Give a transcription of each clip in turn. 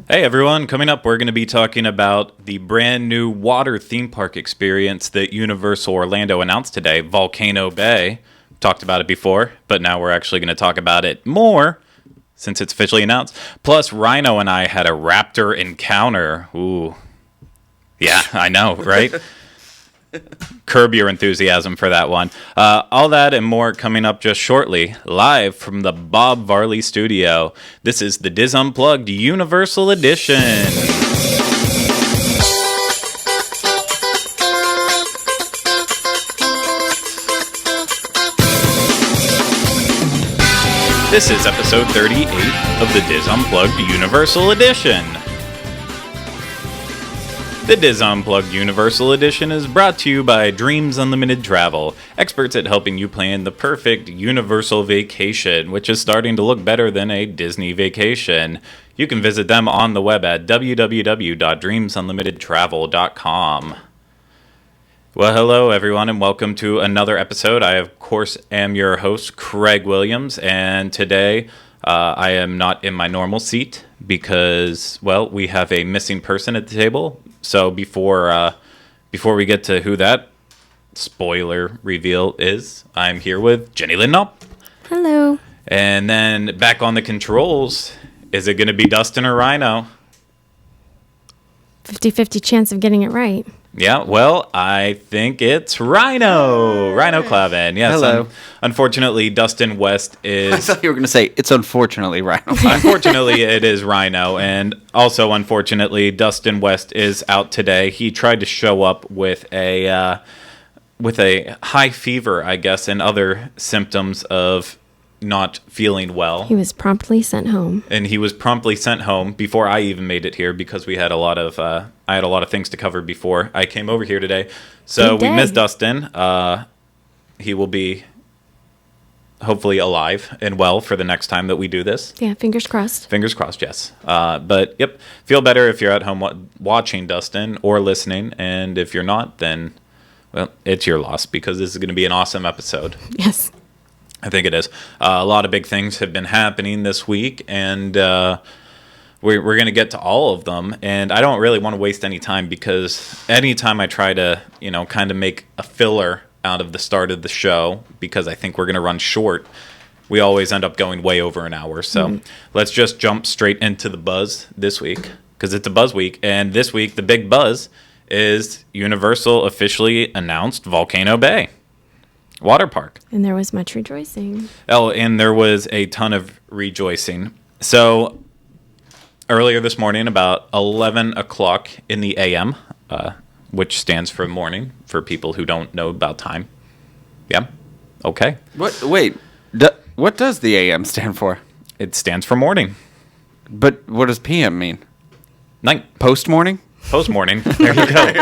Hey everyone, coming up we're going to be talking about the brand new water theme park experience that Universal Orlando announced today, Volcano Bay. Talked about it before, but now we're actually going to talk about it more since it's officially announced. Plus, Rhino and I had a Raptor Encounter. Ooh. Yeah, I know, right? Curb your enthusiasm for that one. All that and more coming up just shortly, live from the Bob Varley studio. This is the Diz Unplugged Universal Edition. This is episode 38 of the Diz Unplugged Universal Edition. The Diz Unplugged Universal Edition is brought to you by Dreams Unlimited Travel, experts at helping you plan the perfect Universal vacation, which is starting to look better than a Disney vacation. You can visit them on the web at www.dreamsunlimitedtravel.com. Well, hello everyone, and welcome to another episode. I, of course, am your host, Craig Williams, and today I am not in my normal seat because, well, we have a missing person at the table. So before we get to who that spoiler reveal is, I'm here with Jenny Lindop. Hello. And then back on the controls, is it going to be Dustin or Rhino? 50-50 chance of getting it right. Yeah, well, I think it's Rhino. Rhino Clavin. Yes. Hello. Unfortunately, Dustin West is... I thought you were going to say, it's unfortunately Rhino. Unfortunately, it is Rhino. And also, unfortunately, Dustin West is out today. He tried to show up with a high fever, I guess, and other symptoms of not feeling well. He was promptly sent home. And he was promptly sent home before I even made it here because we had a lot of I had a lot of things to cover before I came over here today. So we missed Dustin. He will be hopefully alive and well for the next time that we do this. Yeah, fingers crossed. Fingers crossed, yes. But yep, feel better if you're at home watching Dustin or listening, and if you're not, then well, it's your loss because this is going to be an awesome episode. Yes. I think it is. A lot of big things have been happening this week, and we're going to get to all of them. And I don't really want to waste any time because anytime I try to, kind of make a filler out of the start of the show, because I think we're going to run short, we always end up going way over an hour. So let's just jump straight into the buzz this week, because it's a buzz week. And this week, the big buzz is Universal officially announced Volcano Bay water park. And there was much rejoicing. Oh, and there was a ton of rejoicing. So earlier this morning, about 11 o'clock in the a.m., which stands for morning for people who don't know about time. Yeah? Okay. What? Wait. What does the AM stand for? It stands for morning. But what does PM mean? Night. Post-morning? Post-morning. There you go.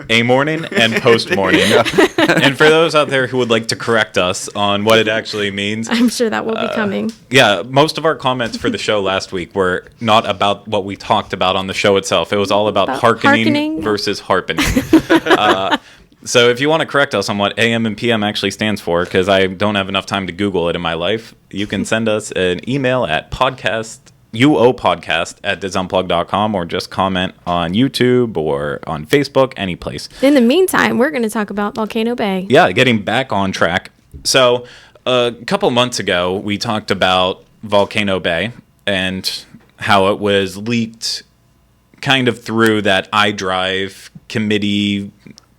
A morning and post-morning. And for those out there who would like to correct us on what it actually means, I'm sure that will be coming. Yeah, most of our comments for the show last week were not about what we talked about on the show itself. It was all about hearkening versus harpening. So if you want to correct us on what AM and PM actually stands for, because I don't have enough time to Google it in my life, you can send us an email at podcast@disunplug.com, or just comment on YouTube or on Facebook, any place. In the meantime, we're going to talk about Volcano Bay. Yeah, getting back on track. So a couple months ago, we talked about Volcano Bay and how it was leaked kind of through that iDrive committee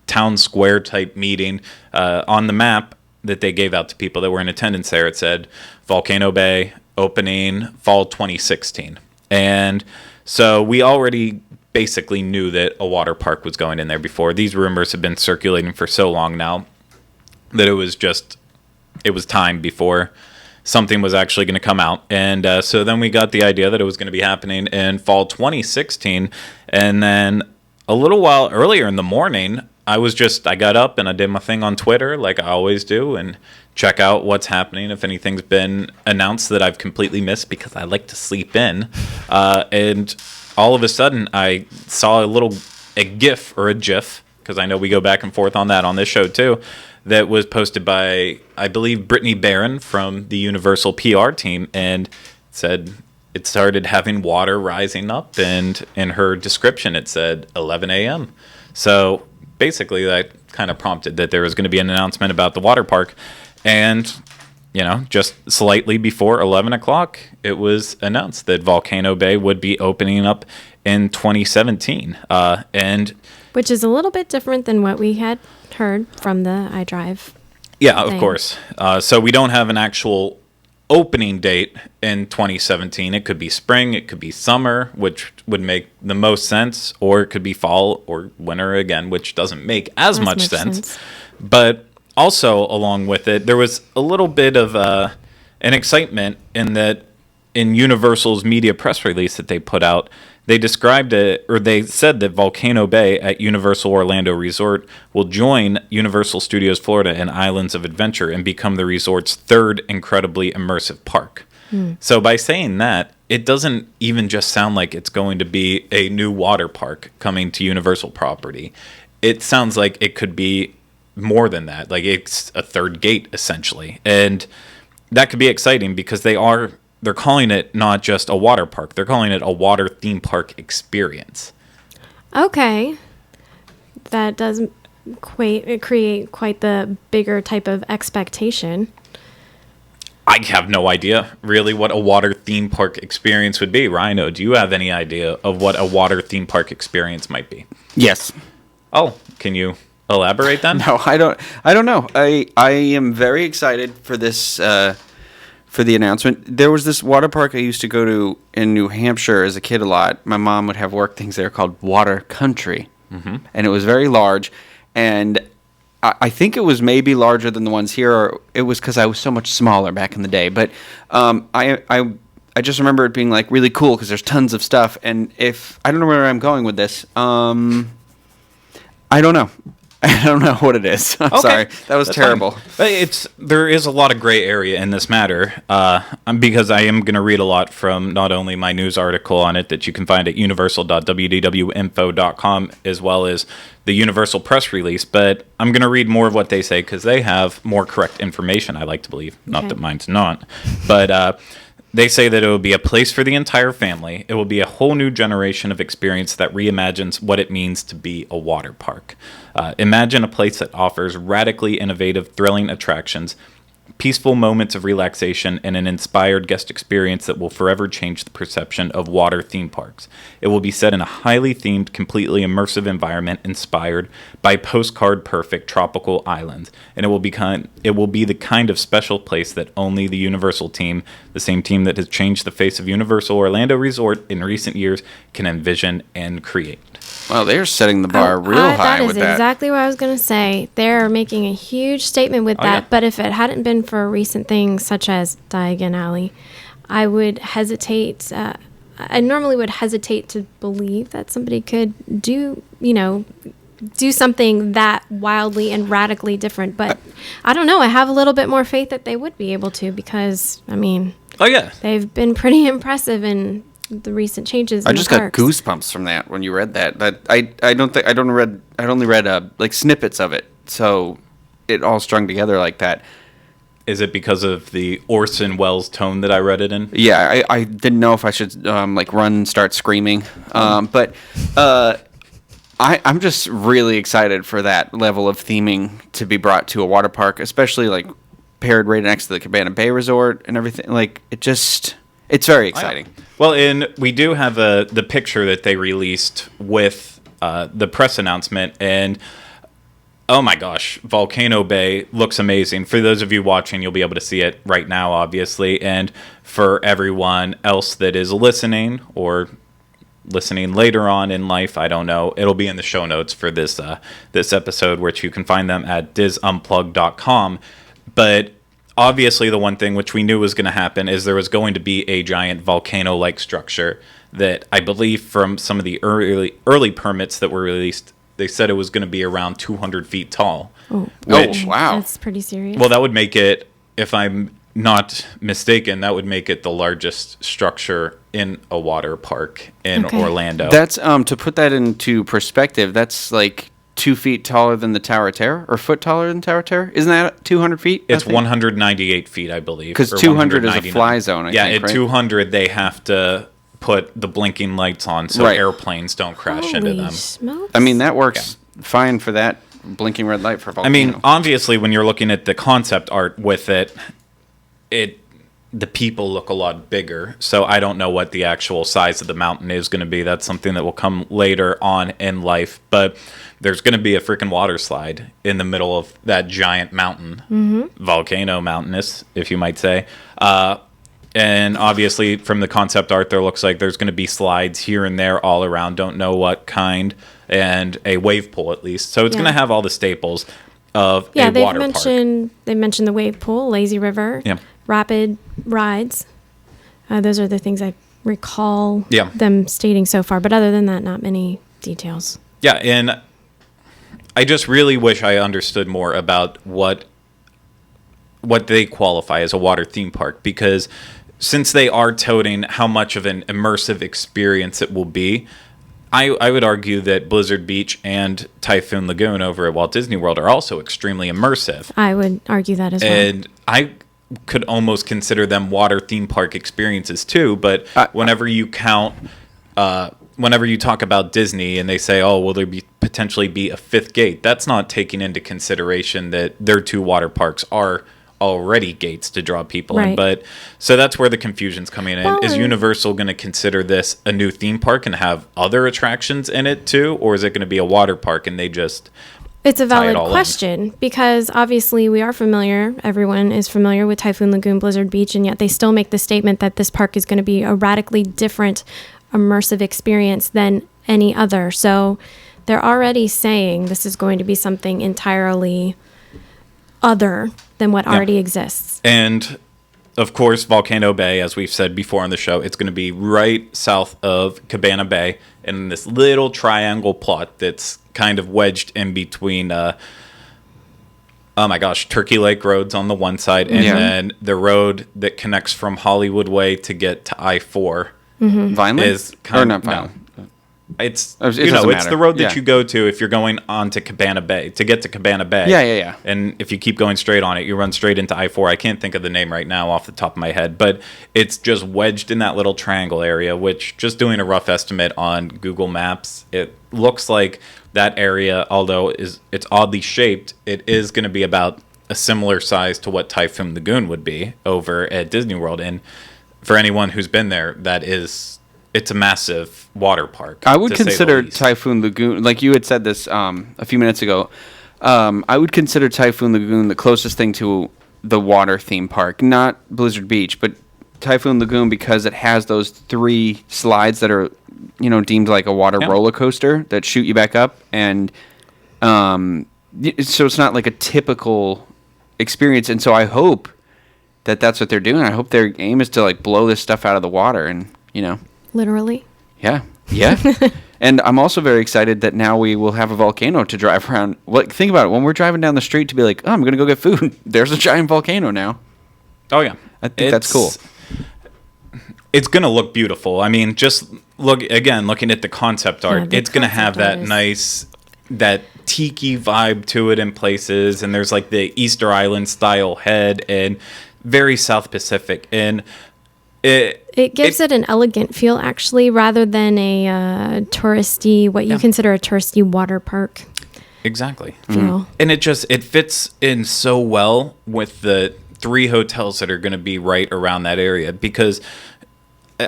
town square type meeting. On the map that they gave out to people that were in attendance there, it said Volcano Bay opening fall 2016. And so we already basically knew that a water park was going in there before. These rumors have been circulating for so long now that it was time before something was actually going to come out. And so then we got the idea that it was going to be happening in fall 2016. And then a little while earlier in the morning, I got up and I did my thing on Twitter like I always do and check out what's happening if anything's been announced that I've completely missed, because I like to sleep in. And all of a sudden I saw a GIF or a GIF, because I know we go back and forth on that on this show too, that was posted by, I believe, Brittany Barron from the Universal PR team, and said it started having water rising up, and in her description it said 11 a.m. So basically that kind of prompted that there was going to be an announcement about the water park, and just slightly before 11 o'clock, it was announced that Volcano Bay would be opening up in 2017. And Which is a little bit different than what we had heard from the iDrive. yeah, of thing. course. So we don't have an actual opening date in 2017. It could be spring, it could be summer, which would make the most sense, or it could be fall or winter again, which doesn't make as much sense. But also, along with it, there was a little bit of an excitement in that in Universal's media press release that they put out, they described it, or they said that Volcano Bay at Universal Orlando Resort will join Universal Studios Florida and Islands of Adventure and become the resort's third incredibly immersive park. So by saying that, it doesn't even just sound like it's going to be a new water park coming to Universal property. It sounds like it could be more than that. Like it's a third gate essentially, and that could be exciting because they're calling it not just a water park, they're calling it a water theme park experience. Okay. That does create quite the bigger type of expectation. I have no idea really what a water theme park experience would be. Rhino, do you have any idea of what a water theme park experience might be? Yes. Oh, can you elaborate then? No, I don't know. I am very excited for this for the announcement. There was this water park I used to go to in New Hampshire as a kid a lot. My mom would have work things there called Water Country, and it was very large. And I think it was maybe larger than the ones here, or it was because I was so much smaller back in the day. But I just remember it being like really cool because there's tons of stuff. And if I don't know where I'm going with this, I don't know. I don't know what it is. I'm sorry. That was terrible. There is a lot of gray area in this matter, because I am going to read a lot from not only my news article on it that you can find at universal.wdwinfo.com, as well as the Universal press release, but I'm going to read more of what they say because they have more correct information, I like to believe. Not that mine's not. But they say that it will be a place for the entire family. It will be a whole new generation of experience that reimagines what it means to be a water park. Imagine a place that offers radically innovative, thrilling attractions, peaceful moments of relaxation, and an inspired guest experience that will forever change the perception of water theme parks. It will be set in a highly themed, completely immersive environment inspired by postcard-perfect tropical islands, and it will be the kind of special place that only the Universal team, the same team that has changed the face of Universal Orlando Resort in recent years, can envision and create. Well, they're setting the bar real high with that. That is exactly what I was going to say. They're making a huge statement with that. Yeah. But if it hadn't been for recent things such as Diagon Alley, I would hesitate. I normally would hesitate to believe that somebody could do something that wildly and radically different. But I don't know. I have a little bit more faith that they would be able to because, they've been pretty impressive in the recent changes. I just got goosebumps from that when you read that. But I only read like snippets of it, so it all strung together like that. Is it because of the Orson Welles tone that I read it in? Yeah, I didn't know if I should like run and start screaming, but I'm just really excited for that level of theming to be brought to a water park, especially like paired right next to the Cabana Bay Resort and everything. Like it's very exciting. Well, and we do have the picture that they released with the press announcement, and oh my gosh, Volcano Bay looks amazing. For those of you watching, you'll be able to see it right now, obviously, and for everyone else that is listening or listening later on in life, I don't know, it'll be in the show notes for this episode, which you can find them at disunplug.com. But obviously, the one thing which we knew was going to happen is there was going to be a giant volcano-like structure that I believe from some of the early permits that were released, they said it was going to be around 200 feet tall. Oh, wow. That's pretty serious. Well, that would make it, if I'm not mistaken, that would make it the largest structure in a water park in Orlando. That's, to put that into perspective, that's like 2 feet taller than the Tower of Terror, or foot taller than Tower of Terror. Isn't that 200 feet? It's 198 feet, I believe. Because 200 is a fly zone, I think, at right? 200, they have to put the blinking lights on so airplanes don't crash into them. Smokes. I mean, that works fine for that blinking red light for Volcano. I mean, obviously, when you're looking at the concept art with it, the people look a lot bigger. So I don't know what the actual size of the mountain is going to be. That's something that will come later on in life. But there's going to be a freaking water slide in the middle of that giant mountain, volcano mountainous, if you might say. And obviously, from the concept art, there looks like there's going to be slides here and there all around. Don't know what kind, and a wave pool at least. So it's going to have all the staples of a water park. They mentioned the wave pool, lazy river, rapid rides. Those are the things I recall them stating so far. But other than that, not many details. Yeah, and I just really wish I understood more about what they qualify as a water theme park, because since they are touting how much of an immersive experience it will be, I would argue that Blizzard Beach and Typhoon Lagoon over at Walt Disney World are also extremely immersive. I would argue that as well. And I could almost consider them water theme park experiences too, but whenever you talk about Disney and they say, oh, will there potentially be a fifth gate, that's not taking into consideration that their 2 water parks are already gates to draw people in. But so that's where the confusion's coming in. Is Universal going to consider this a new theme park and have other attractions in it too, or is it going to be a water park and they just It's a valid question because obviously we are familiar, everyone is familiar with Typhoon Lagoon, Blizzard Beach, and yet they still make the statement that this park is going to be a radically different immersive experience than any other. So they're already saying this is going to be something entirely other than what already exists. And of course, Volcano Bay, as we've said before on the show, it's going to be right south of Cabana Bay in this little triangle plot that's kind of wedged in between Turkey Lake roads on the one side and then the road that connects from Hollywood Way to get to I-4 Vineland? is kind or of not Vineland. It's it's the road that you go to if you're going on to Cabana Bay to get to Cabana Bay. Yeah. And if you keep going straight on it, you run straight into I-4. I can't think of the name right now off the top of my head, but it's just wedged in that little triangle area, which just doing a rough estimate on Google Maps, it looks like that area, although it's oddly shaped, it is going to be about a similar size to what Typhoon Lagoon would be over at Disney World. And for anyone who's been there, it's a massive water park. I would consider Typhoon Lagoon, like you had said this a few minutes ago, I would consider Typhoon Lagoon the closest thing to the water theme park. Not Blizzard Beach, but Typhoon Lagoon because it has those 3 slides that are, deemed like a water roller coaster that shoot you back up. And so it's not like a typical experience. And so I hope that that's what they're doing. I hope their aim is to like blow this stuff out of the water and, Literally. Yeah. And I'm also very excited that now we will have a volcano to drive around. Think about it. When we're driving down the street to be like, oh, I'm going to go get food, there's a giant volcano now. Oh, yeah. I think that's cool. It's going to look beautiful. I mean, just looking at the concept art, it's going to have that that tiki vibe to it in places. And there's like the Easter Island style head and very South Pacific. And it gives it an elegant feel, actually, rather than a touristy, what you consider a touristy water park. Exactly. Feel. And it fits in so well with the 3 hotels that are going to be right around that area, because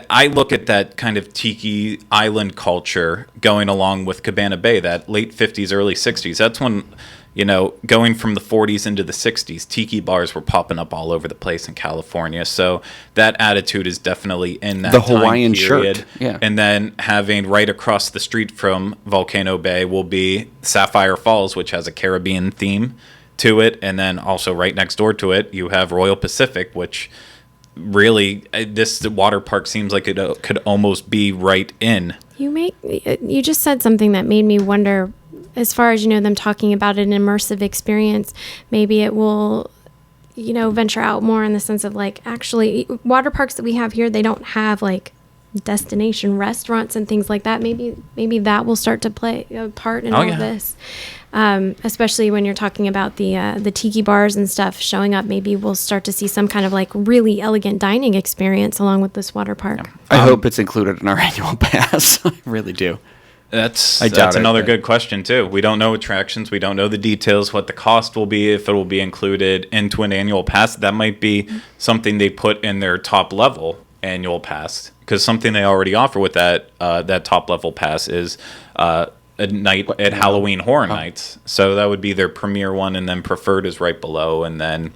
I look at that kind of tiki island culture going along with Cabana Bay, that late 50s, early 60s. That's when, going from the 40s into the 60s, tiki bars were popping up all over the place in California. So that attitude is definitely in that the Hawaiian time period. Shirt. Yeah. And then having right across the street from Volcano Bay will be Sapphire Falls, which has a Caribbean theme to it. And then also right next door to it, you have Royal Pacific, which really, this water park seems like it could almost be right in. You just said something that made me wonder, as far as, them talking about an immersive experience, maybe it will, venture out more in the sense of like, actually, water parks that we have here, they don't have like destination restaurants and things like that. Maybe that will start to play a part in all of this. Especially when you're talking about the tiki bars and stuff showing up. Maybe we'll start to see some kind of like really elegant dining experience along with this water park. Yeah. I hope it's included in our annual pass. I really do. That's another good question too. We don't know attractions. We don't know the details, what the cost will be, if it will be included into an annual pass. That might be something they put in their top level annual pass, because something they already offer with that top level pass is a night at Halloween Horror Nights. So that would be their premier one, and then preferred is right below, and then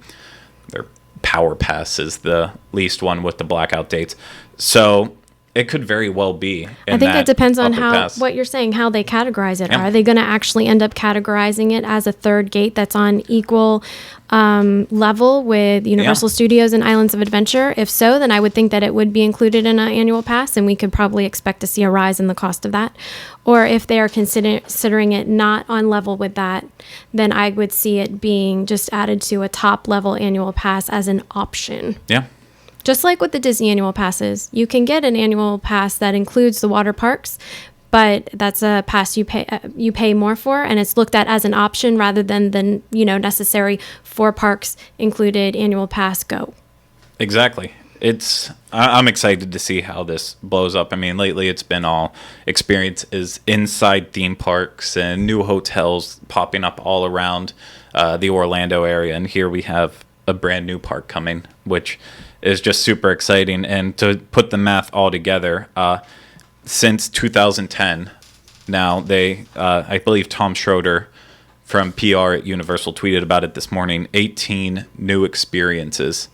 their power pass is the least one with the blackout dates. So it could very well be. I think it depends on what you're saying, how they categorize it. Yeah. Are they going to actually end up categorizing it as a third gate that's on equal level with Universal Studios and Islands of Adventure? If so, then I would think that it would be included in an annual pass, and we could probably expect to see a rise in the cost of that. Or if they are considering it not on level with that, then I would see it being just added to a top level annual pass as an option. Yeah. Just like with the Disney annual passes, you can get an annual pass that includes the water parks, but that's a pass you pay more for, and it's looked at as an option rather than the necessary 4 parks included annual pass go. Exactly. I'm excited to see how this blows up. I mean, lately it's been all experiences inside theme parks and new hotels popping up all around the Orlando area, and here we have a brand new park coming, which is just super exciting. And to put the math all together, since 2010, now I believe Tom Schroeder from PR at Universal tweeted about it this morning, 18 new experiences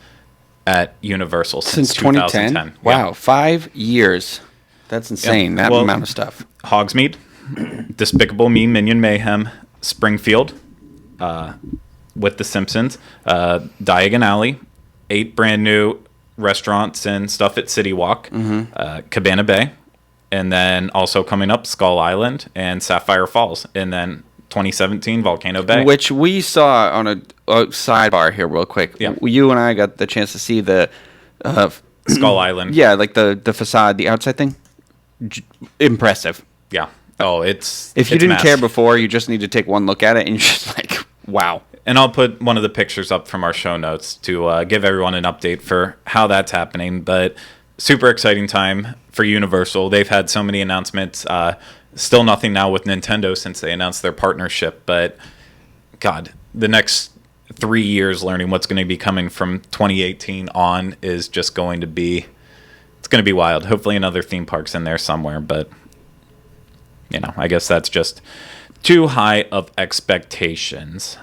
at Universal since 2010. Wow, yeah. 5 years. That's insane, that amount of stuff. Hogsmeade, Despicable Me, Minion Mayhem, Springfield, with The Simpsons, Diagon Alley, 8 brand new restaurants and stuff at City Walk, Cabana Bay, and then also coming up Skull Island and Sapphire Falls, and then 2017 Volcano Bay, which we saw on a sidebar here real quick. Yeah. You and I got the chance to see the Skull Island. Yeah, like the facade, the outside thing. Impressive. Yeah. Oh, if you didn't care before, you just need to take one look at it and you're just like, wow. And I'll put one of the pictures up from our show notes to give everyone an update for how that's happening. But super exciting time for Universal. They've had so many announcements. Still nothing now with Nintendo since they announced their partnership. But, God, the next 3 years learning what's going to be coming from 2018 on is just going to be... It's going to be wild. Hopefully another theme park's in there somewhere. But, I guess that's just... too high of expectations.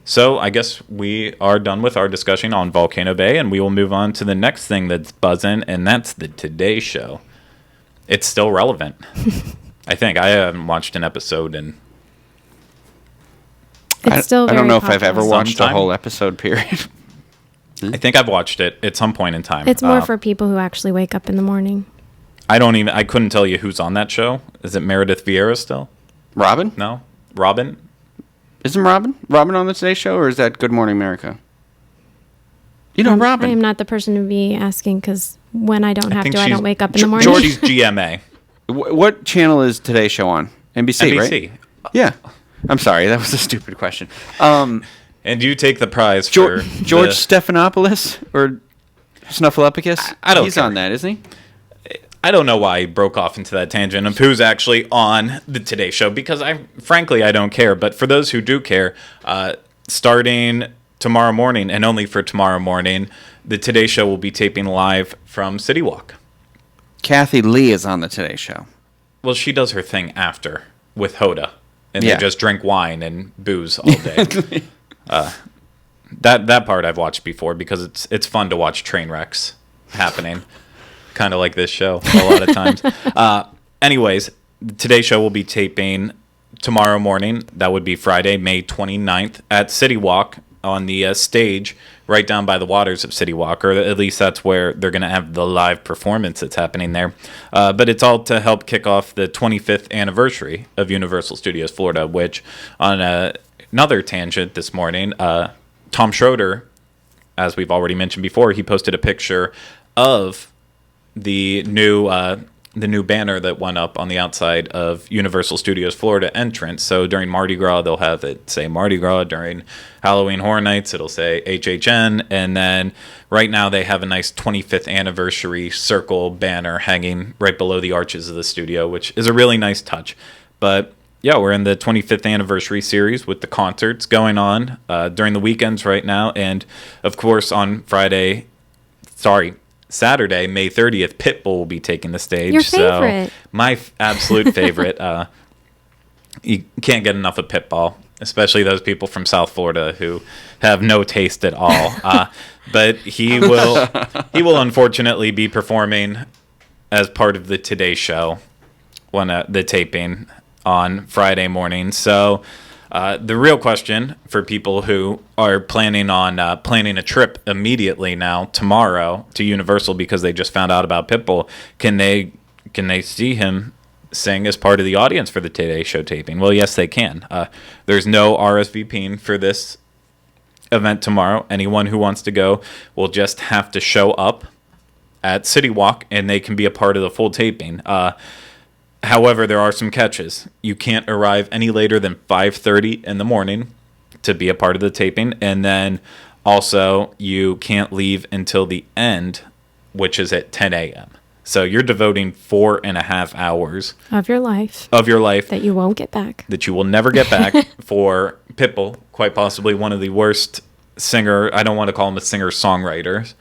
So I guess we are done with our discussion on Volcano Bay, and we will move on to the next thing that's buzzing, and that's the Today Show. It's still relevant. I think. I haven't watched an episode in... It's still very I don't know popular. if I've ever watched a whole episode, period. I think I've watched it at some point in time. It's more for people who actually wake up in the morning. I couldn't tell you who's on that show. Is it Meredith Vieira still? Robin? No. Robin? Isn't Robin on the Today Show, or is that Good Morning America? Robin. I am not the person to be asking, because when I don't have to, I don't wake up in the morning. Georgie's GMA. What channel is Today Show on? NBC, right? Yeah. I'm sorry, that was a stupid question. And you take the prize for... George Stephanopoulos, or Snuffleupagus? I don't He's care. on that, isn't he? I don't know why he broke off into that tangent of who's actually on the Today Show, because frankly, I don't care. But for those who do care, starting tomorrow morning, and only for tomorrow morning, the Today Show will be taping live from City Walk. Kathy Lee is on the Today Show. Well, she does her thing after with Hoda, and they just drink wine and booze all day. That part I've watched before, because it's fun to watch train wrecks happening. Kind of like this show a lot of times. Anyways, Today's Show will be taping tomorrow morning. That would be Friday, May 29th at City Walk on the stage right down by the waters of City Walk, or at least that's where they're going to have the live performance that's happening there. But it's all to help kick off the 25th anniversary of Universal Studios Florida, which on another tangent this morning, Tom Schroeder, as we've already mentioned before, he posted a picture of the new banner that went up on the outside of Universal Studios Florida entrance. So during Mardi Gras, they'll have it say Mardi Gras. During Halloween Horror Nights, it'll say HHN. And then right now they have a nice 25th anniversary circle banner hanging right below the arches of the studio, which is a really nice touch. But yeah, we're in the 25th anniversary series with the concerts going on during the weekends right now. And of course on Saturday, May 30th, Pitbull will be taking the stage. Your favorite. So my absolute favorite. You can't get enough of Pitbull, especially those people from South Florida who have no taste at all. But he will unfortunately be performing as part of the Today Show, the taping on Friday morning. So the real question for people who are planning a trip immediately now tomorrow to Universal because they just found out about Pitbull, can they see him sing as part of the audience for the Today Show taping? Well, yes, they can. There's no RSVPing for this event tomorrow. Anyone who wants to go will just have to show up at City Walk, and they can be a part of the full taping. However, there are some catches. You can't arrive any later than 5:30 in the morning to be a part of the taping. And then also you can't leave until the end, which is at 10 a.m. So you're devoting 4.5 hours of your life that you won't get back. That you will never get back for Pitbull, quite possibly one of the worst I don't want to call him a singer-songwriter,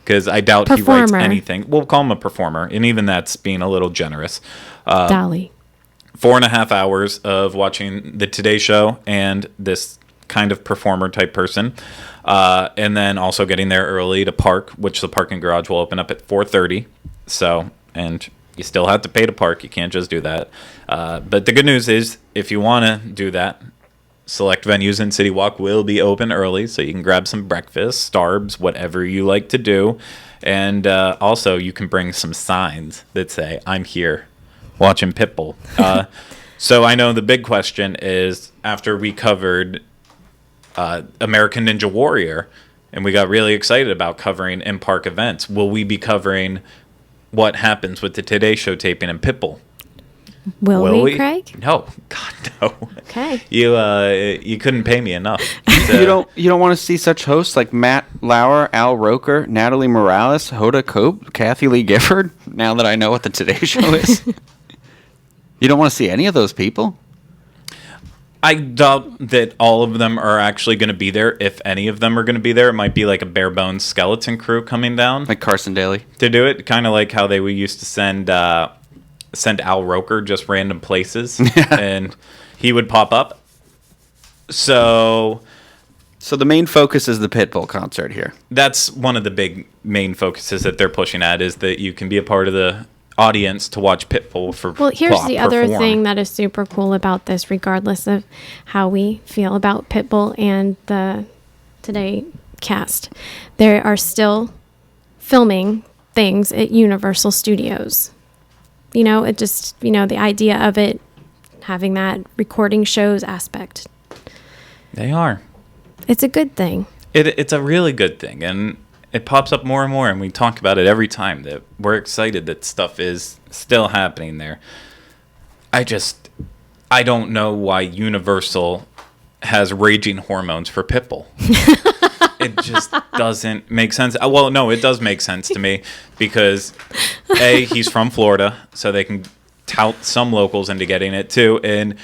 because I doubt he writes anything. We'll call him a performer, and even that's being a little generous. Dolly. 4.5 hours of watching the Today Show and this kind of performer type person, and then also getting there early to park, which the parking garage will open up at 4:30. So, and you still have to pay to park. You can't just do that. But the good news is, if you want to do that, select venues in City Walk will be open early, so you can grab some breakfast, Starbs, whatever you like to do. And also, you can bring some signs that say, "I'm here watching Pitbull." So I know the big question is, after we covered American Ninja Warrior, and we got really excited about covering in-park events, will we be covering what happens with the Today Show taping and Pitbull? Will we, Craig? No, God, no. Okay. You couldn't pay me enough. You don't want to see such hosts like Matt Lauer, Al Roker, Natalie Morales, Hoda Cope, Kathy Lee Gifford. Now that I know what the Today Show is, you don't want to see any of those people. I doubt that all of them are actually going to be there. If any of them are going to be there, it might be like a bare bones skeleton crew coming down, like Carson Daly, to do it. Kind of like how they used to send Al Roker just random places, and he would pop up. So the main focus is the Pitbull concert here. That's one of the big main focuses that they're pushing at, is that you can be a part of the audience to watch Pitbull for. Well, here's the other thing that is super cool about this, regardless of how we feel about Pitbull and the Today cast. They are still filming things at Universal Studios. You know, it just, the idea of it having that recording shows aspect. They are. It's a good thing. It's a really good thing, and it pops up more and more, and we talk about it every time, that we're excited that stuff is still happening there. I don't know why Universal has raging hormones for Pitbull. It just doesn't make sense. Well, no, it does make sense to me, because A, he's from Florida, so they can tout some locals into getting it too. And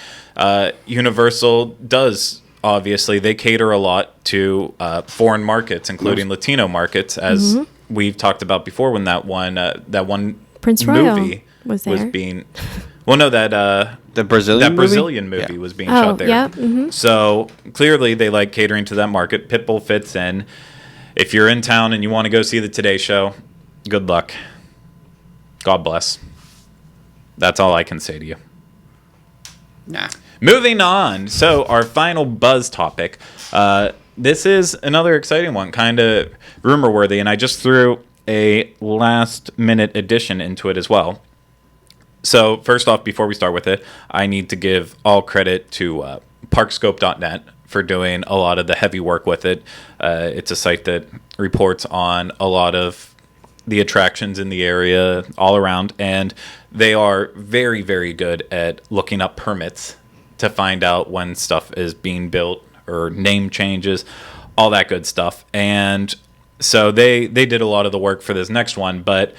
Universal does, obviously, they cater a lot to foreign markets, including Latino markets, as we've talked about before, when that one Prince movie was being... Well, no, the Brazilian movie was being shot there. Yeah. Mm-hmm. So clearly they like catering to that market. Pitbull fits in. If you're in town and you want to go see the Today Show, good luck. God bless. That's all I can say to you. Nah. Moving on. So our final buzz topic. This is another exciting one, kind of rumor worthy, and I just threw a last minute addition into it as well. So first off, before we start with it, I need to give all credit to parkscope.net for doing a lot of the heavy work with it. It's a site that reports on a lot of the attractions in the area all around, and they are very, very good at looking up permits to find out when stuff is being built or name changes, all that good stuff. And so they did a lot of the work for this next one, but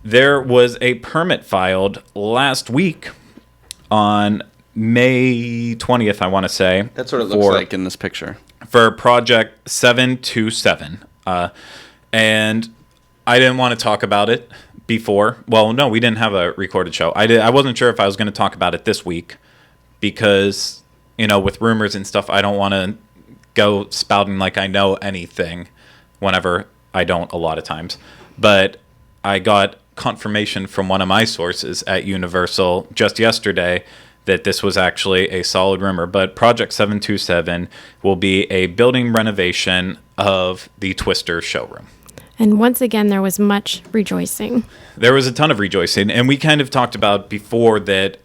there was a permit filed last week on May 20th, I want to say. That's what it looks like in this picture. For Project 727. And I didn't want to talk about it before. Well, no, we didn't have a recorded show. I wasn't sure if I was going to talk about it this week because, with rumors and stuff, I don't want to go spouting like I know anything whenever I don't a lot of times. But I got confirmation from one of my sources at Universal just yesterday that this was actually a solid rumor. But Project 727 will be a building renovation of the Twister showroom. And once again, there was much rejoicing. There was a ton of rejoicing. And we kind of talked about before that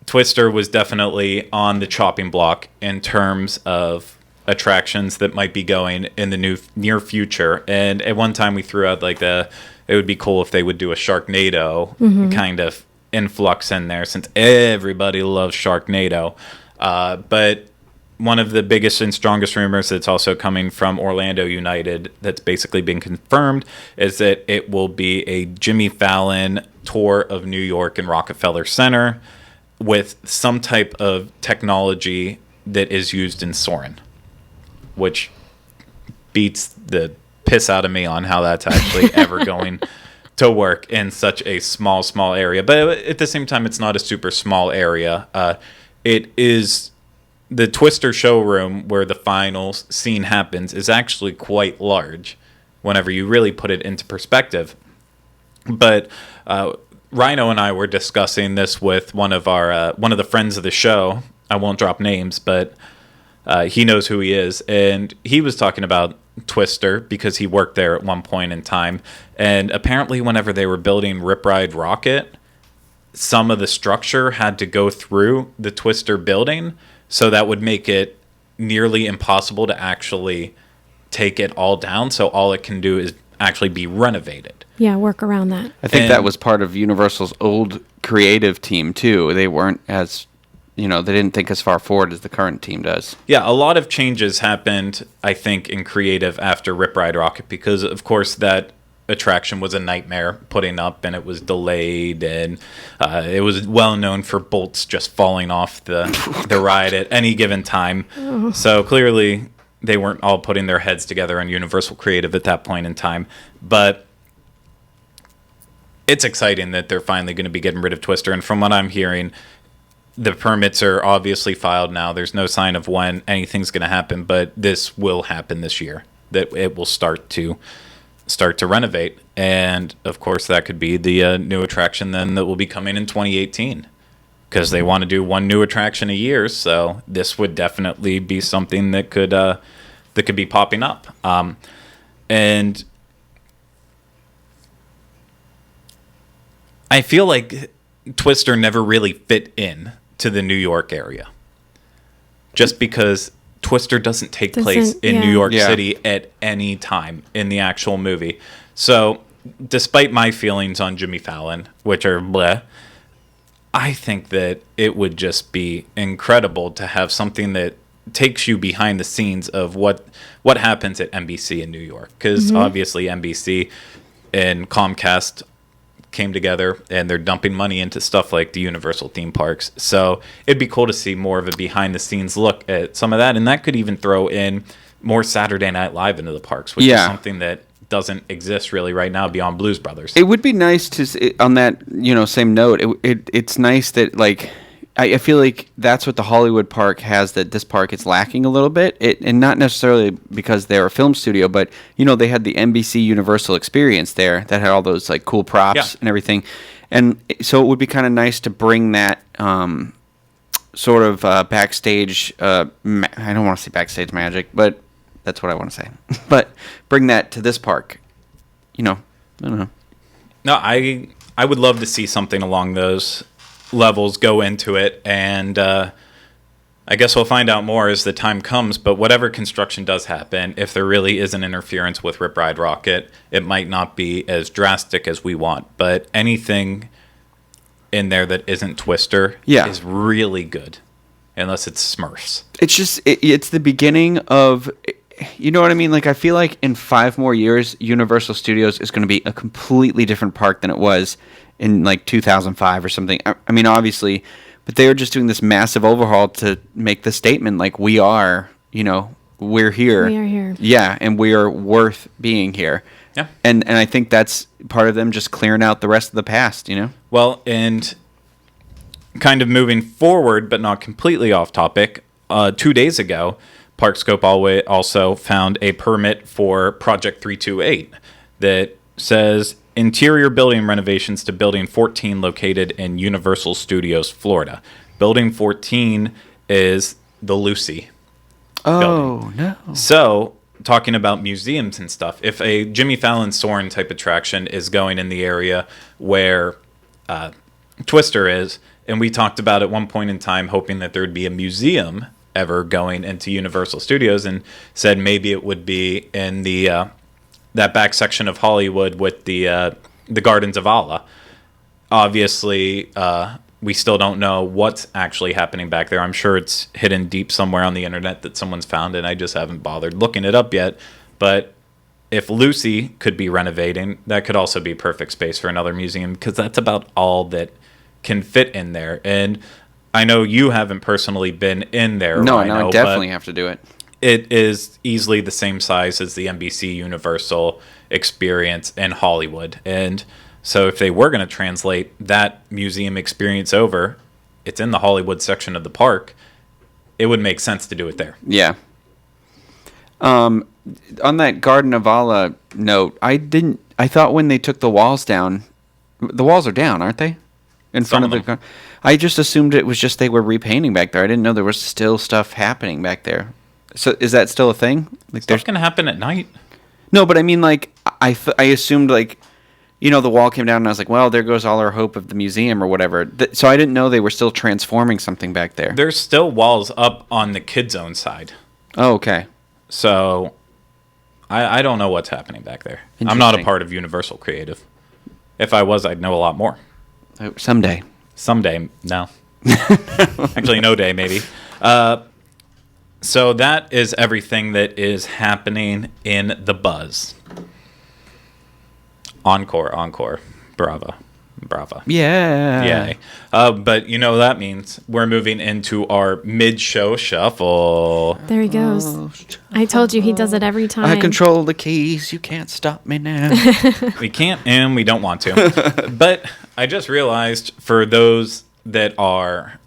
Twister was definitely on the chopping block in terms of attractions that might be going in the near future. And at one time we threw out like it would be cool if they would do a Sharknado kind of influx in there, since everybody loves Sharknado. But one of the biggest and strongest rumors that's also coming from Orlando United that's basically been confirmed is that it will be a Jimmy Fallon tour of New York and Rockefeller Center with some type of technology that is used in Soarin', which beats the piss out of me on how that's actually ever going to work in such a small area. But at the same time, it's not a super small area. It is the Twister showroom where the final scene happens is actually quite large whenever you really put it into perspective. But Rhino and I were discussing this with one of the friends of the show. I won't drop names, but he knows who he is. And he was talking about Twister because he worked there at one point in time. And apparently whenever they were building Rip Ride Rocket, some of the structure had to go through the Twister building. So that would make it nearly impossible to actually take it all down. So all it can do is actually be renovated. Yeah, work around that. I think that was part of Universal's old creative team, too. They weren't as, they didn't think as far forward as the current team does. Yeah, a lot of changes happened, I think, in creative after Rip Ride Rocket because, of course, that attraction was a nightmare putting up, and it was delayed, and it was well known for bolts just falling off the ride at any given time. Oh. So clearly they weren't all putting their heads together on Universal Creative at that point in time. But it's exciting that they're finally going to be getting rid of Twister, and from what I'm hearing, the permits are obviously filed now. There's no sign of when anything's going to happen, but this will happen this year, that it will start to renovate. And of course that could be the new attraction then that will be coming in 2018 because they want to do one new attraction a year. So this would definitely be something that could be popping up. And I feel like Twister never really fit in to the New York area just because Twister doesn't take place in New York City at any time in the actual movie. So, despite my feelings on Jimmy Fallon, which are bleh, I think that it would just be incredible to have something that takes you behind the scenes of what happens at NBC in New York. Because obviously NBC and Comcast came together and they're dumping money into stuff like the Universal theme parks. So it'd be cool to see more of a behind the scenes look at some of that, and that could even throw in more Saturday Night Live into the parks, which is something that doesn't exist really right now beyond Blues Brothers. It would be nice to, on that same note, it's nice that I feel like that's what the Hollywood park has that this park is lacking a little bit. And not necessarily because they're a film studio, but, they had the NBC Universal experience there that had all those, cool props and everything. And so it would be kind of nice to bring that sort of backstage, I don't want to say backstage magic, but that's what I want to say. But bring that to this park. I don't know. No, I would love to see something along those levels go into it, and I guess we'll find out more as the time comes, but whatever construction does happen, if there really is an interference with Rip Ride Rocket, it might not be as drastic as we want. But anything in there that isn't Twister is really good, unless it's Smurfs. It's just, it's the beginning of, you know what I mean? Like, I feel like in 5 more years, Universal Studios is going to be a completely different park than it was in, like, 2005 or something. I mean, obviously... But they were just doing this massive overhaul to make the statement, like, we are, we're here. We are here. Yeah, and we are worth being here. Yeah. And I think that's part of them just clearing out the rest of the past, Well, and kind of moving forward, but not completely off topic, 2 days ago, Parkscope also found a permit for Project 328 that says... Interior building renovations to Building 14 located in Universal Studios, Florida. Building 14 is the Lucy building. No. So, talking about museums and stuff, if a Jimmy Fallon Soarin' type attraction is going in the area where Twister is, and we talked about at one point in time hoping that there would be a museum ever going into Universal Studios, and said maybe it would be in the... that back section of Hollywood with the Gardens of Allah. Obviously, we still don't know what's actually happening back there. I'm sure it's hidden deep somewhere on the internet that someone's found, and I just haven't bothered looking it up yet. But if Lucy could be renovating, that could also be perfect space for another museum, because that's about all that can fit in there. And I know you haven't personally been in there. No, I definitely have to do it. It is easily the same size as the NBC Universal experience in Hollywood. And so if they were going to translate that museum experience over, it's in the Hollywood section of the park, it would make sense to do it there. Yeah. On that Garden of Allah note, I thought when they took the walls down, the walls are down, aren't they? In front of the... I just assumed it was just they were repainting back there. I didn't know there was still stuff happening back there. So is that still a thing? Like, stuff can happen at night. No, but I mean, like, I assumed, like, the wall came down and I was like, well, there goes all our hope of the museum or whatever. So I didn't know they were still transforming something back there. There's still walls up on the Kid Zone side. Oh, okay. So I don't know what's happening back there. I'm not a part of Universal Creative. If I was, I'd know a lot more. Someday. Someday, no. Actually, no day, maybe. So that is everything that is happening in the buzz. Encore. Brava. Yeah. Yay. But you know what that means. We're moving into our mid-show shuffle. There he goes. I told you he does it every time. I control the keys. You can't stop me now. We can't and we don't want to. But I just realized for those that are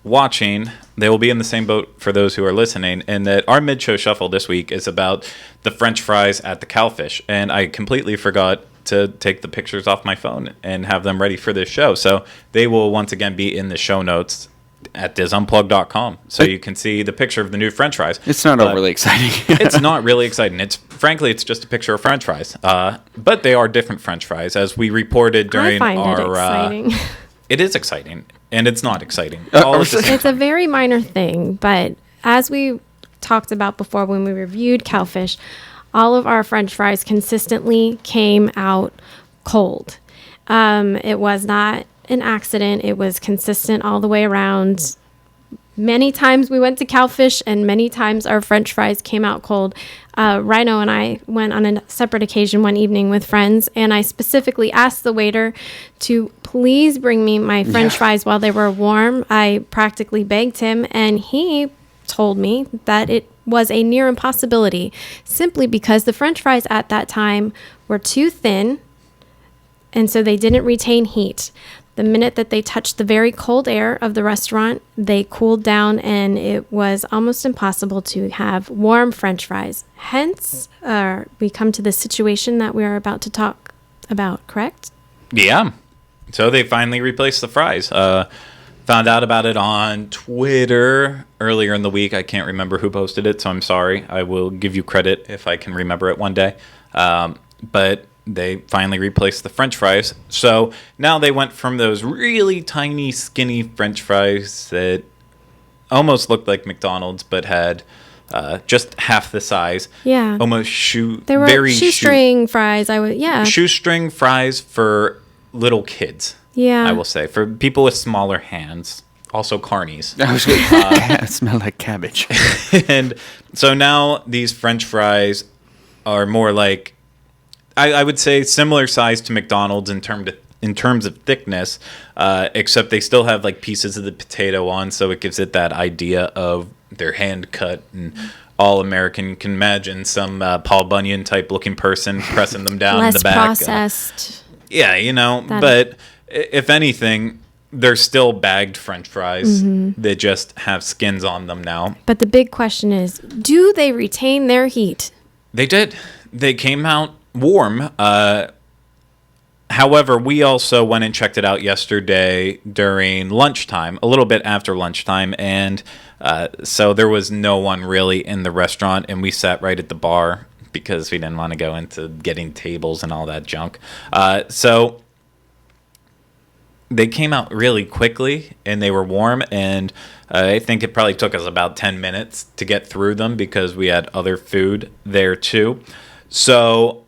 watching, they will be in the same boat for those who are listening, and that our mid-show shuffle this week is about the French fries at the Cowfish, and I completely forgot to take the pictures off my phone and have them ready for this show, so they will once again be in the show notes at disunplug.com, so you can see the picture of the new French fries. It's not overly exciting. It's not really exciting. Frankly, it's just a picture of French fries, but they are different French fries, as we reported during I find it exciting. It is exciting, and it's not exciting. It's a very minor thing, but as we talked about before when we reviewed Cowfish, all of our French fries consistently came out cold. It was not an accident. It was consistent all the way around. Many times we went to Cowfish, and many times our French fries came out cold. Rhino and I went on a separate occasion one evening with friends, and I specifically asked the waiter to please bring me my French fries while they were warm. I practically begged him, and he told me that it was a near impossibility simply because the French fries at that time were too thin, and so they didn't retain heat. The minute that they touched the very cold air of the restaurant, they cooled down, and it was almost impossible to have warm French fries. Hence, we come to the situation that we are about to talk about, correct? Yeah. So they finally replaced the fries. Found out about it on Twitter earlier in the week. I can't remember who posted it, so I'm sorry. I will give you credit if I can remember it one day. But they finally replaced the French fries. So now they went from those really tiny, skinny French fries that almost looked like McDonald's, but had just half the size. Yeah. Almost They were shoestring fries. Shoestring fries for little kids. Yeah. I will say, for people with smaller hands. Also carnies. I was gonna, it smelled like cabbage. And so now these French fries are more like, I would say, similar size to McDonald's in terms of thickness, except they still have like pieces of the potato on, so it gives it that idea of they're hand cut and all American. You can imagine some Paul Bunyan type looking person pressing them down in the back. Less processed. Yeah, but if anything, they're still bagged French fries. They just have skins on them now. But the big question is, do they retain their heat? They did. They came out warm. However, we also went and checked it out yesterday during lunchtime, a little bit after lunchtime, and so there was no one really in the restaurant, and we sat right at the bar because we didn't want to go into getting tables and all that junk. So they came out really quickly, and they were warm, and I think it probably took us about 10 minutes to get through them because we had other food there too. So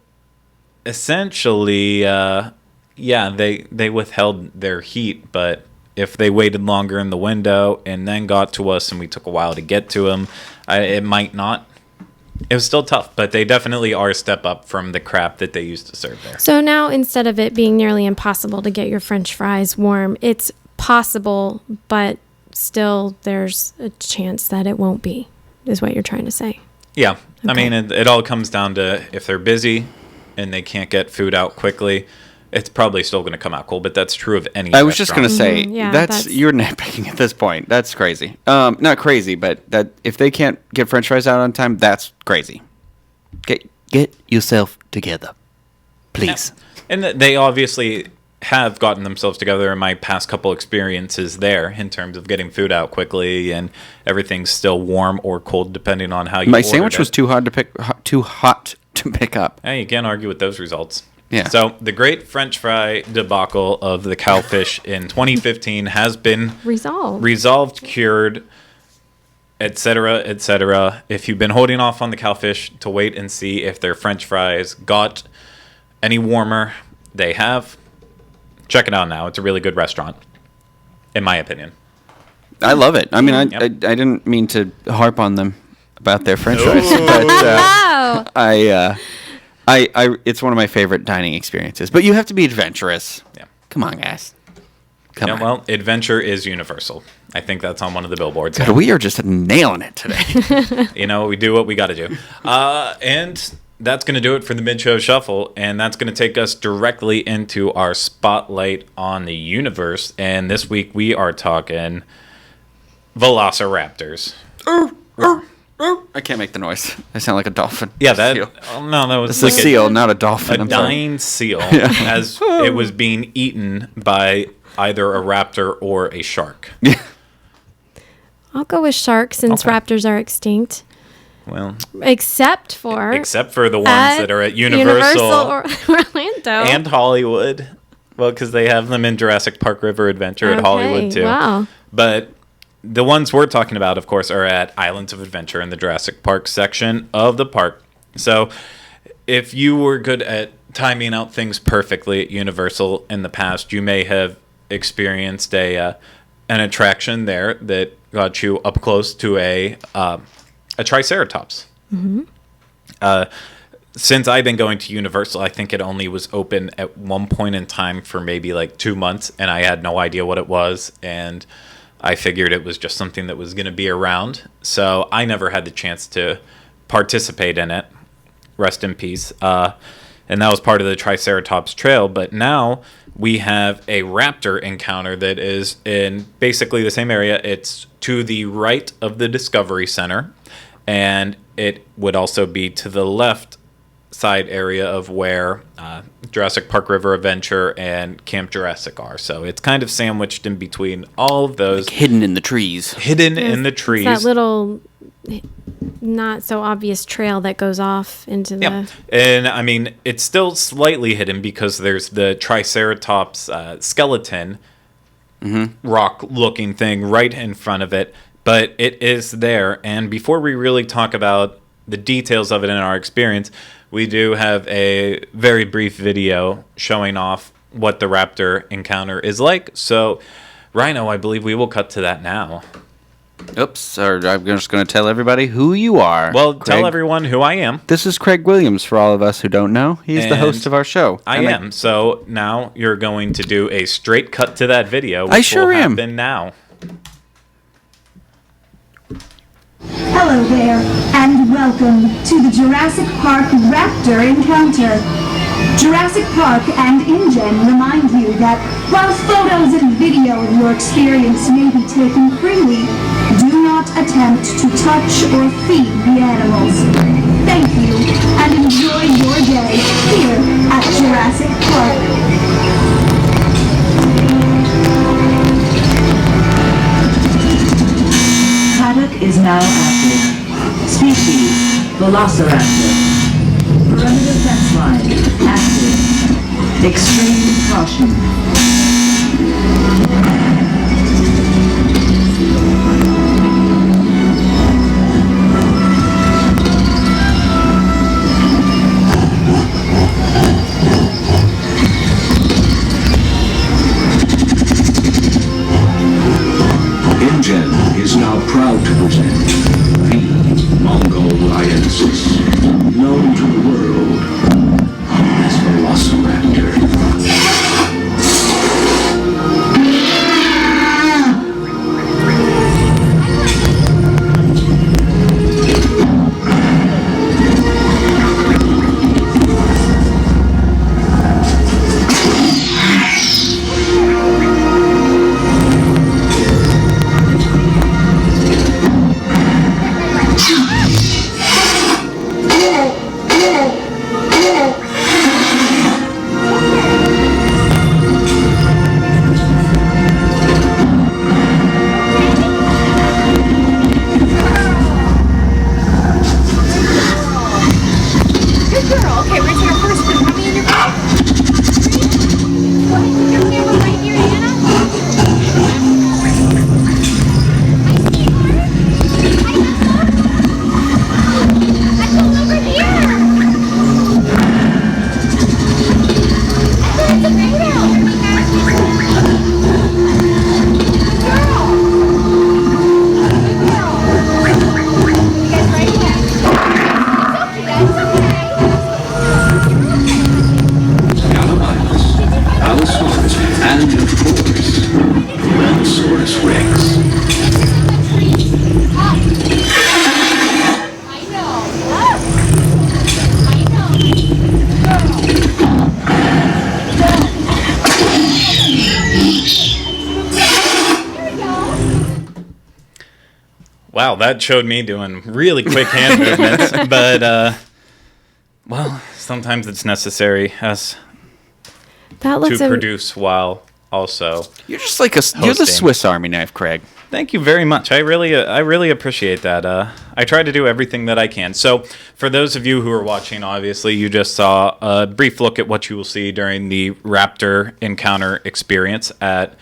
essentially, they withheld their heat, but if they waited longer in the window and then got to us and we took a while to get to them, it might not. It was still tough, but they definitely are a step up from the crap that they used to serve there. So now, instead of it being nearly impossible to get your French fries warm, it's possible, but still there's a chance that it won't be, is what you're trying to say. Yeah. Okay. I mean, it all comes down to if they're busy and they can't get food out quickly, it's probably still going to come out cold, but that's true of any restaurant. I was just going to say, Yeah, that's you're nitpicking at this point. That's crazy. Not crazy, but that if they can't get French fries out on time, that's crazy. Get yourself together, please. Yeah. And they obviously have gotten themselves together in my past couple experiences there in terms of getting food out quickly, and everything's still warm or cold depending on how you ordered it. My sandwich was too hot to pick up. Hey, you can't argue with those results. Yeah. So the great French fry debacle of the Cowfish in 2015 has been resolved, cured, etc., etc. If you've been holding off on the Cowfish to wait and see if their French fries got any warmer, they have. Check it out now. It's a really good restaurant, in my opinion. I love it. I mean, I didn't mean to harp on them about their French fries, but it's one of my favorite dining experiences. But you have to be adventurous. Yeah. Come on, guys. Come on. Well, adventure is universal. I think that's on one of the billboards. God, we are just nailing it today. We do what we got to do. And that's going to do it for the Mid-Show Shuffle. And that's going to take us directly into our spotlight on the universe. And this week we are talking Velociraptors. I can't make the noise. I sound like a dolphin. Yeah, that was it's like a seal, not a dolphin. A dying seal, as it was being eaten by either a raptor or a shark. Yeah. I'll go with shark since raptors are extinct. Well, except for the ones that are at Universal or Orlando and Hollywood. Well, because they have them in Jurassic Park River Adventure at Hollywood too. Wow. But the ones we're talking about, of course, are at Islands of Adventure in the Jurassic Park section of the park. So if you were good at timing out things perfectly at Universal in the past, you may have experienced an attraction there that got you up close to a Triceratops. Mm-hmm. Since I've been going to Universal, I think it only was open at one point in time for maybe like 2 months, and I had no idea what it was, and I figured it was just something that was going to be around, so I never had the chance to participate in it. Rest in peace. And that was part of the Triceratops Trail, but now we have a Raptor Encounter that is in basically the same area. It's to the right of the Discovery Center, and it would also be to the left side area of where Jurassic Park River Adventure and Camp Jurassic are. So it's kind of sandwiched in between all of those. Like hidden in the trees. In the trees. That little not so obvious trail that goes off into the... Yeah. And I mean, it's still slightly hidden because there's the Triceratops skeleton rock looking thing right in front of it. but it is there. And before we really talk about the details of it in our experience, we do have a very brief video showing off what the Raptor Encounter is like. So, Rhino, I believe we will cut to that now. Oops, or I'm just going to tell everybody who you are. Well, Craig. tell everyone who I am. This is Craig Williams, for all of us who don't know. He's the host of our show. I am. So now you're going to do a straight cut to that video, which I sure will am. happen now. Hello there, and welcome to the Jurassic Park Raptor Encounter. Jurassic Park and InGen remind you that while photos and video of your experience may be taken freely, do not attempt to touch or feed the animals. Thank you, and enjoy your day here at Jurassic Park. Paddock is now active. Species, Velociraptor. Perimeter fence line, active. Extreme caution. InGen is now proud to present the Mongol lioness, known to the world as Velociraptor. Wow, that showed me doing really quick hand movements, but, well, sometimes it's necessary as That looks to produce while also You're just like you're the Swiss Army knife, Craig. Thank you very much. I really appreciate that. I try to do everything that I can. So, for those of you who are watching, obviously, you just saw a brief look at what you will see during the Raptor Encounter experience at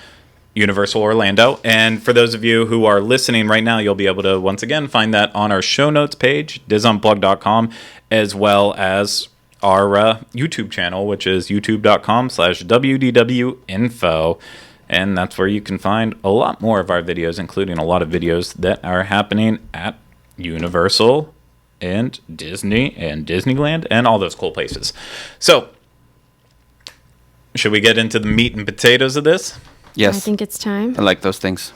Universal Orlando. And for those of you who are listening right now, you'll be able to, once again, find that on our show notes page, disunplug.com, as well as our YouTube channel, which is youtube.com/WDWinfo. And that's where you can find a lot more of our videos, including a lot of videos that are happening at Universal and Disney and Disneyland and all those cool places. So, should we get into the meat and potatoes of this? Yes. I think it's time. I like those things.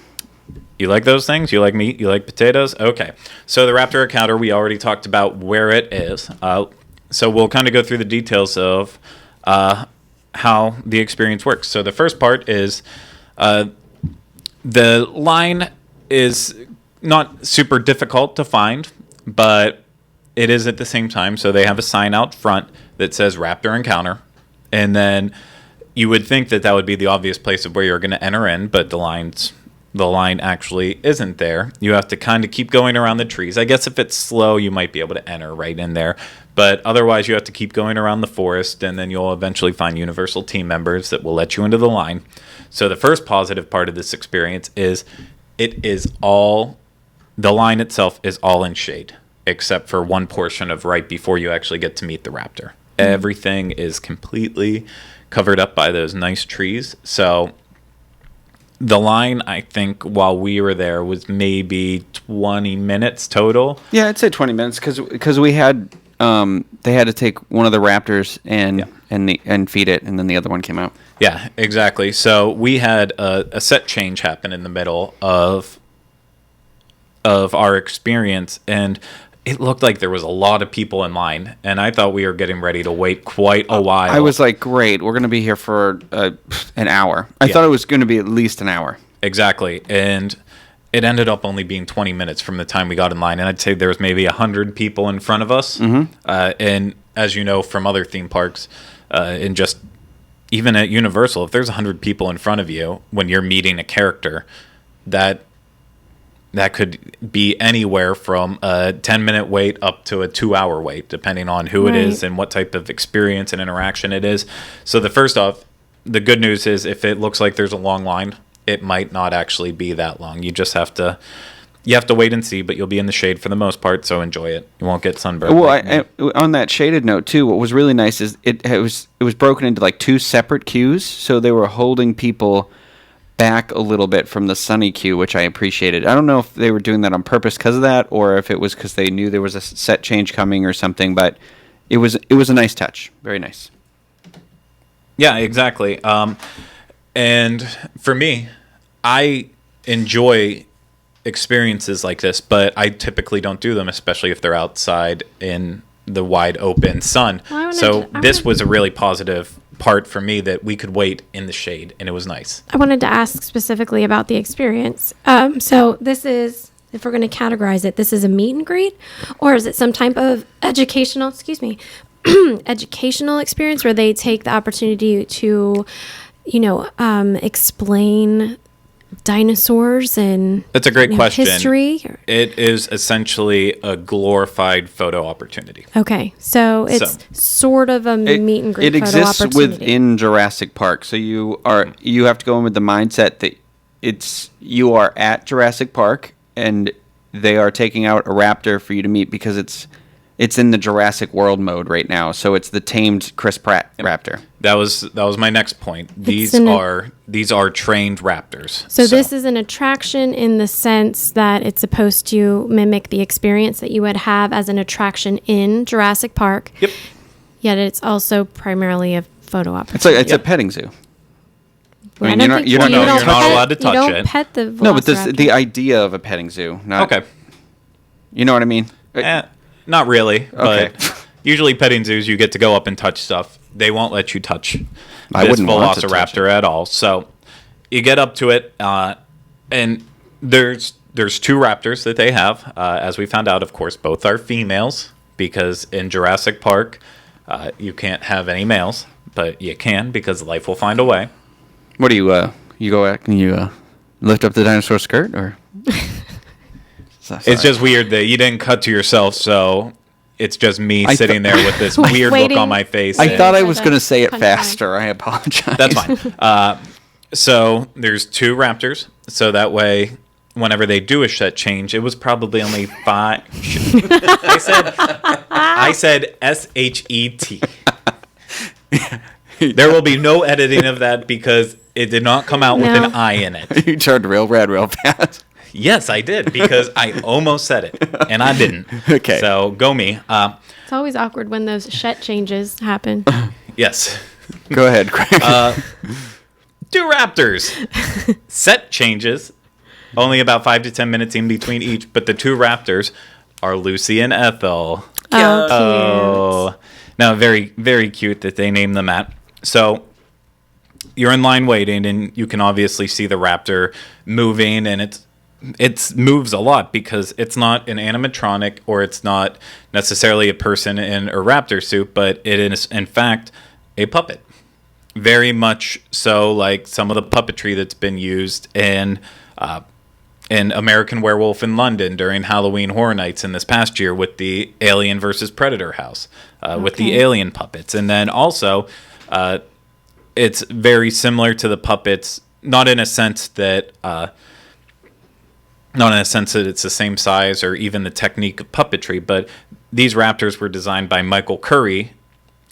You like those things? You like meat? You like potatoes? Okay. So the Raptor Encounter, we already talked about where it is. So we'll kind of go through the details of how the experience works. So the first part is the line is not super difficult to find, but it is at the same time. So they have a sign out front that says Raptor Encounter, and then you would think that would be the obvious place of where you're going to enter in, but the line actually isn't there. You have to kind of keep going around the trees. I guess if it's slow, you might be able to enter right in there, but otherwise you have to keep going around the forest, and then you'll eventually find Universal team members that will let you into the line. So the first positive part of this experience is it is all the line itself is all in shade, except for one portion of right before you actually get to meet the raptor. Everything is completely covered up by those nice trees. So the line, I think, while we were there was maybe 20 minutes total. Yeah, I'd say 20 minutes because we had they had to take one of the raptors and feed it, and then the other one came out. Yeah, exactly. So we had a set change happen in the middle of our experience, and it looked like there was a lot of people in line, and I thought we were getting ready to wait quite a while. I was like, great, we're going to be here for an hour. I thought it was going to be at least an hour. Exactly, and it ended up only being 20 minutes from the time we got in line, and I'd say there was maybe 100 people in front of us. And as you know from other theme parks, and just even at Universal, if there's 100 people in front of you when you're meeting a character, that could be anywhere from a 10-minute wait up to a 2-hour wait, depending on who it is and what type of experience and interaction it is. So first off, the good news is if it looks like there's a long line, it might not actually be that long. You just have to wait and see, but you'll be in the shade for the most part, so enjoy it. You won't get sunburned. Well, on that shaded note too, what was really nice is it was broken into like 2 separate queues, so they were holding people back a little bit from the sunny queue, which I appreciated. I don't know if they were doing that on purpose because of that, or if it was because they knew there was a set change coming or something. But it was a nice touch, very nice. Yeah, exactly. And for me, I enjoy experiences like this, but I typically don't do them, especially if they're outside in the wide open sun. This was a really positive part for me that we could wait in the shade, and it was nice. I wanted to ask specifically about the experience. So this is, if we're going to categorize it, this is a meet and greet, or is it some type of educational experience where they take the opportunity to, explain dinosaurs and that's a great question. History? It is essentially a glorified photo opportunity. Okay, so it's sort of a meet and greet it photo exists opportunity. within Jurassic Park, so you have to go in with the mindset that you are at Jurassic Park and they are taking out a raptor for you to meet because it's in the Jurassic World mode right now. So it's the tamed Chris Pratt raptor. That was my next point. These are trained raptors. So this is an attraction in the sense that it's supposed to mimic the experience that you would have as an attraction in Jurassic Park. Yep. Yet it's also primarily a photo opportunity. It's a petting zoo. I mean, you're not allowed to touch it. You don't pet the Velociraptor. No, but the idea of a petting zoo. Okay. You know what I mean? Not really, Okay. but usually petting zoos, you get to go up and touch stuff. They won't let you touch I this wouldn't want to touch Velociraptor at all. So you get up to it, and there's 2 raptors that they have. As we found out, of course, both are females because in Jurassic Park, you can't have any males, but you can because life will find a way. What do you go out and you lift up the dinosaur skirt, or? It's just weird that you didn't cut to yourself, so it's just me sitting there with this weird look on my face. I thought I was going to say it faster. I apologize. That's fine. So there's 2 raptors, so that way, whenever they do a set change, it was probably only 5. I said SHET. There will be no editing of that because it did not come out with an I in it. You turned real red real fast. Yes, I did, because I almost said it, and I didn't. Okay. So, go me. It's always awkward when those shet changes happen. Yes. Go ahead, Craig. 2 raptors. Set changes. Only about 5 to 10 minutes in between each, but the 2 raptors are Lucy and Ethel. Oh, cute. Now, very, very cute that they named them that. So, you're in line waiting, and you can obviously see the raptor moving, and it moves a lot because it's not an animatronic or it's not necessarily a person in a raptor suit, but it is, in fact, a puppet. Very much so like some of the puppetry that's been used in American Werewolf in London during Halloween Horror Nights in this past year with the Alien versus Predator house, with the alien puppets. And then also, it's very similar to the puppets, not in a sense that not in a sense that it's the same size or even the technique of puppetry, but these raptors were designed by Michael Curry,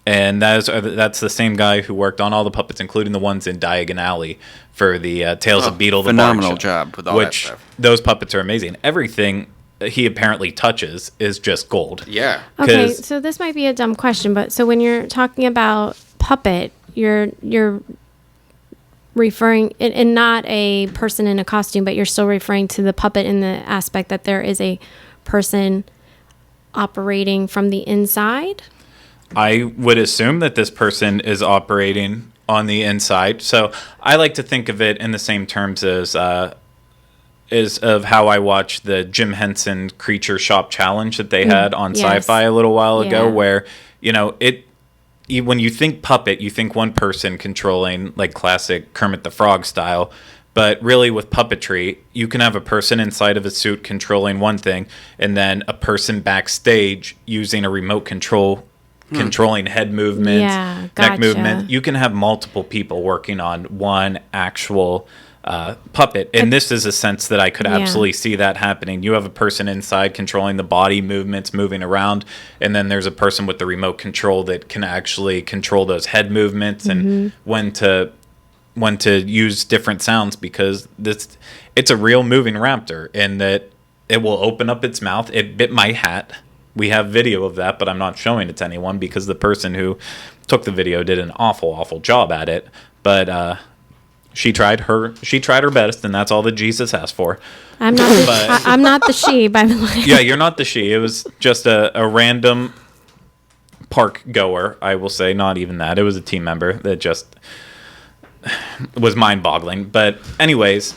and that's the same guy who worked on all the puppets, including the ones in Diagon Alley for the Tales of Beetle the phenomenal Bard show, job with all that stuff. Those puppets are amazing. Everything he apparently touches is just gold. Yeah. Okay, so this might be a dumb question, but so when you're talking about puppet, you're referring and not a person in a costume, but you're still referring to the puppet in the aspect that there is a person operating from the inside. I would assume that this person is operating on the inside. So I like to think of it in the same terms as of how I watched the Jim Henson Creature Shop Challenge that they had on Sci-Fi a little while ago, where, when you think puppet, you think one person controlling, like classic Kermit the Frog style. But really with puppetry, you can have a person inside of a suit controlling one thing, and then a person backstage using a remote control controlling head movement, neck movement. You can have multiple people working on one actual puppet. And this is a sense that I could absolutely see that happening. You have a person inside controlling the body movements, moving around, and then there's a person with the remote control that can actually control those head movements and when to use different sounds, because it's a real moving raptor, and that it will open up its mouth. It bit my hat. We have video of that, but I'm not showing it to anyone because the person who took the video did an awful job at it. But she tried her best, and that's all that Jesus asked for. I'm not the she, by the way. Yeah, you're not the she. It was just a random park goer, I will say. Not even that. It was a team member that just was mind-boggling. But anyways,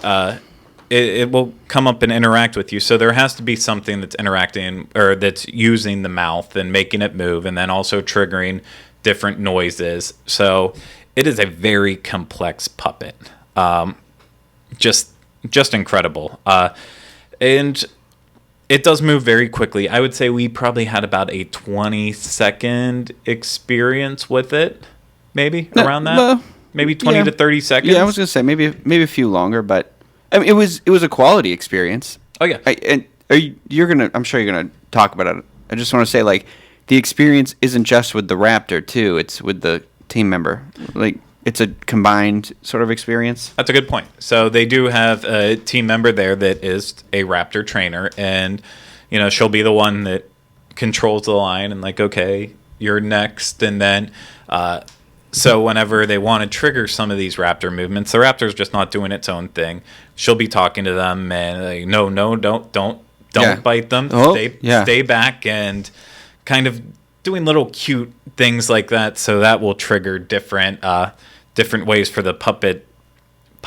it will come up and interact with you. So there has to be something that's interacting or that's using the mouth and making it move, and then also triggering different noises. So it is a very complex puppet. Just incredible. And it does move very quickly. I would say we probably had about a 20-second experience with it, maybe around that. Maybe 20 to 30 seconds. Yeah, I was gonna say maybe a few longer, but I mean, it was a quality experience. Oh yeah. I'm sure you're gonna talk about it. I just want to say, like, the experience isn't just with the raptor too. It's with the team member. Like, it's a combined sort of experience. That's a good point. So they do have a team member there that is a raptor trainer, and she'll be the one that controls the line and, like, okay, you're next, and then so whenever they want to trigger some of these raptor movements, the raptor's just not doing its own thing. She'll be talking to them and like, no, don't bite them. Stay back, and kind of doing little cute things like that. So that will trigger different ways for the puppet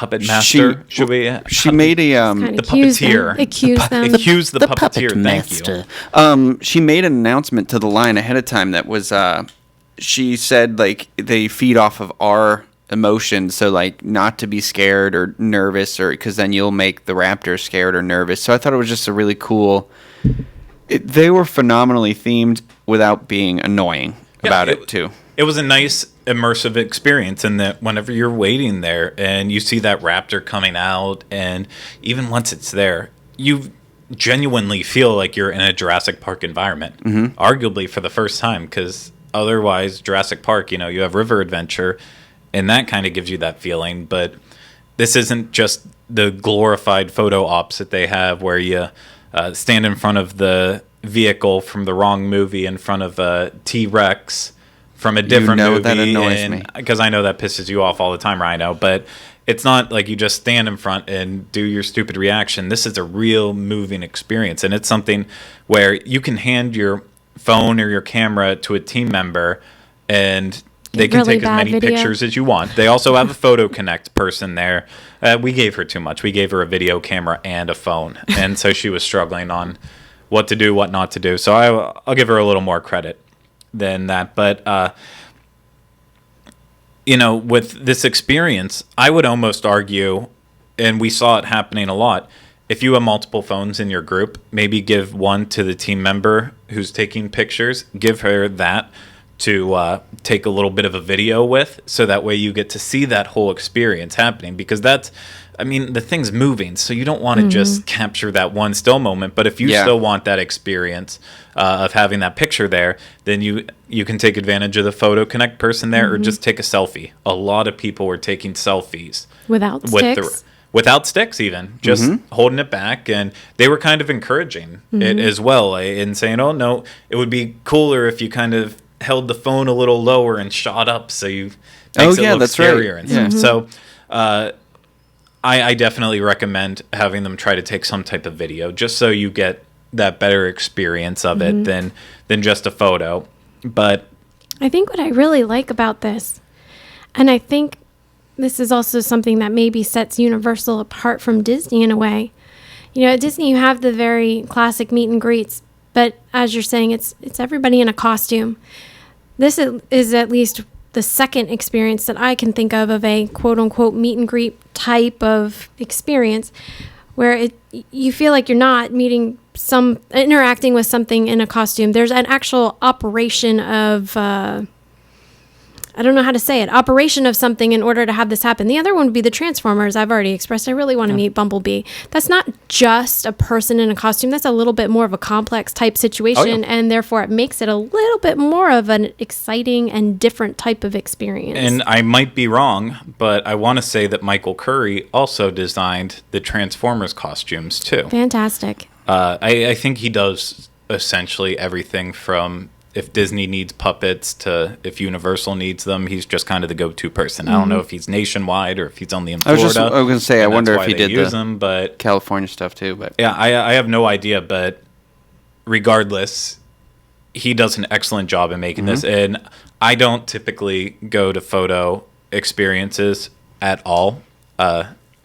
master. She made a the puppeteer. It cues them. It cues the puppeteer. Thank you. She made an announcement to the line ahead of time that was. She said, like, they feed off of our emotions, so, like, not to be scared or nervous, or because then you'll make the raptor scared or nervous. So I thought it was just a really cool. They were phenomenally themed without being annoying about it too. It was a nice immersive experience in that whenever you're waiting there and you see that raptor coming out, and even once it's there, you genuinely feel like you're in a Jurassic Park environment, arguably for the first time, because otherwise, Jurassic Park, you have river adventure, and that kind of gives you that feeling. But this isn't just the glorified photo ops that they have where you stand in front of the vehicle from the wrong movie in front of a T-Rex from a different movie. That annoys me. Because I know that pisses you off all the time, Rhino. But it's not like you just stand in front and do your stupid reaction. This is a real moving experience, and it's something where you can hand your phone or your camera to a team member and they can take as many pictures as you want. They also have a Photo Connect person there. We gave her too much. We gave her a video camera and a phone, and so she was struggling on what to do, what not to do. So I'll give her a little more credit than that. But with this experience, I would almost argue, and we saw it happening a lot, if you have multiple phones in your group, maybe give one to the team member who's taking pictures, give her that. to take a little bit of a video with, so that way you get to see that whole experience happening, because the thing's moving, so you don't want to just capture that one still moment. But if you still want that experience of having that picture there, then you can take advantage of the Photo Connect person there, or just take a selfie. A lot of people were taking selfies without sticks. Without sticks, even just holding it back, and they were kind of encouraging it as well, and saying, "Oh no, it would be cooler if you kind of held the phone a little lower and shot up, so you makes it look scarier right. and stuff." So, I definitely recommend having them try to take some type of video, just so you get that better experience of it than just a photo. But I think what I really like about this, and I think this is also something that maybe sets Universal apart from Disney in a way. At Disney you have the very classic meet and greets, but as you're saying, it's everybody in a costume. This is at least the second experience that I can think of a quote unquote meet and greet type of experience, where you feel like you're not interacting with something in a costume. There's an actual operation of I don't know how to say it, operation of something in order to have this happen. The other one would be the Transformers. I've already expressed I really want to meet Bumblebee. That's not just a person in a costume. That's a little bit more of a complex type situation, and therefore it makes it a little bit more of an exciting and different type of experience. And I might be wrong, but I want to say that Michael Curry also designed the Transformers costumes too. Fantastic. I think he does essentially everything from if Disney needs puppets to if Universal needs them. He's just kind of the go-to person. I don't know if he's nationwide or if he's only in Florida. I was going to say, I wonder if he did the California stuff too. But yeah, I have no idea. But regardless, he does an excellent job in making this. And I don't typically go to photo experiences at all,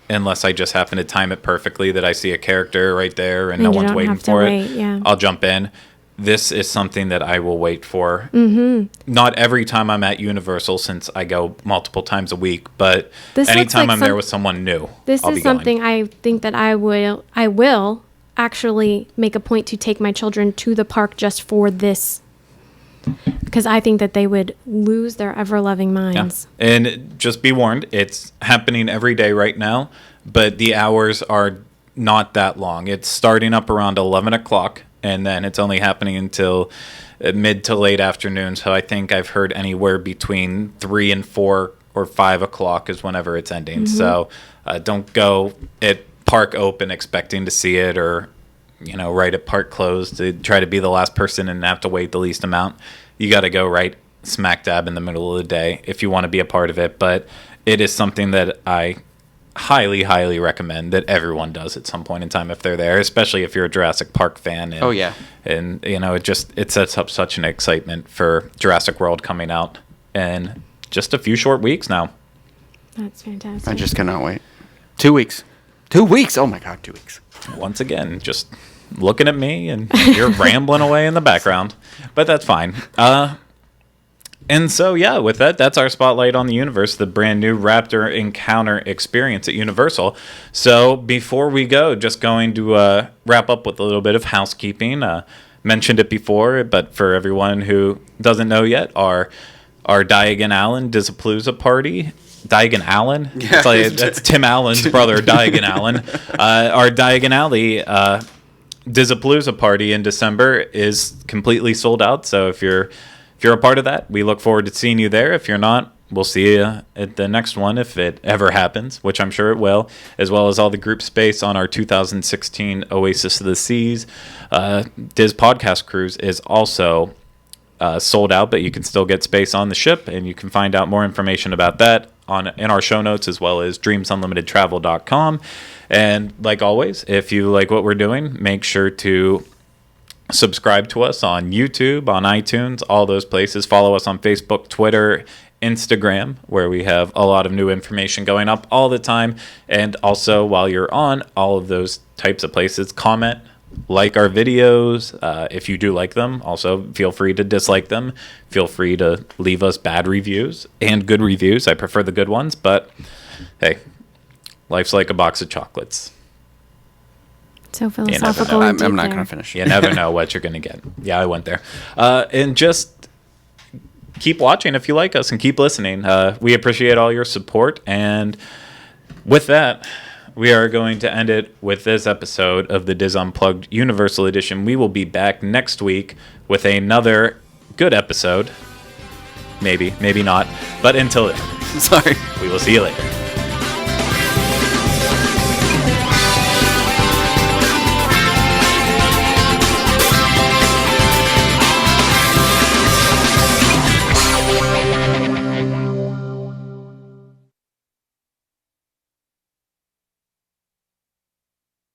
unless I just happen to time it perfectly that I see a character right there and no one's waiting for it. I'll jump in. This is something that I will wait for. Not every time I'm at Universal, since I go multiple times a week, but anytime I'm there with someone new, this is something I think that I will actually make a point to take my children to the park just for this, because I think that they would lose their ever-loving minds. Yeah. And just be warned, it's happening every day right now, but the hours are not that long. It's starting up around 11 o'clock. And then it's only happening until mid to late afternoon. So I think I've heard anywhere between 3 and 4 or 5 o'clock is whenever it's ending. So don't go at park open expecting to see it, or right at park closed to try to be the last person and have to wait the least amount. You got to go right smack dab in the middle of the day if you want to be a part of it. But it is something that I highly recommend that everyone does at some point in time if they're there, especially if you're a Jurassic Park fan. And, and it sets up such an excitement for Jurassic World coming out in just a few short weeks now. That's fantastic. I just cannot wait. 2 weeks. 2 weeks. Oh my God, 2 weeks. Once again, just looking at me and you're rambling away in the background, but that's fine. And so, yeah, with that, that's our spotlight on the universe, the brand new Raptor Encounter experience at Universal. So before we go, just going to wrap up with a little bit of housekeeping. Mentioned it before, but for everyone who doesn't know yet, our Diagon Allen Disappalooza party. Diagon Allen? Yeah. That's Tim Allen's brother, Diagon Allen. Our Diagon Alley Disappalooza party in December is completely sold out. So if you're a part of that, we look forward to seeing you there. If you're not, we'll see you at the next one if it ever happens, which I'm sure it will, as well as all the group space on our 2016 Oasis of the Seas. Diz Podcast Cruise is also sold out, but you can still get space on the ship, and you can find out more information about that in our show notes, as well as dreamsunlimitedtravel.com. And like always, if you like what we're doing, make sure to subscribe to us on YouTube, on iTunes, all those places. Follow us on Facebook, Twitter, Instagram, where we have a lot of new information going up all the time. And also, while you're on all of those types of places, comment, like our videos. If you do like them, also feel free to dislike them. Feel free to leave us bad reviews and good reviews. I prefer the good ones, but hey, life's like a box of chocolates. So philosophical. I'm not going to finish. You never know what you're going to get. Yeah, I went there. And just keep watching if you like us and keep listening. We appreciate all your support. And with that, we are going to end it with this episode of the Diz Unplugged Universal Edition. We will be back next week with another good episode. Maybe, maybe not. But until then, Sorry. we will see you later.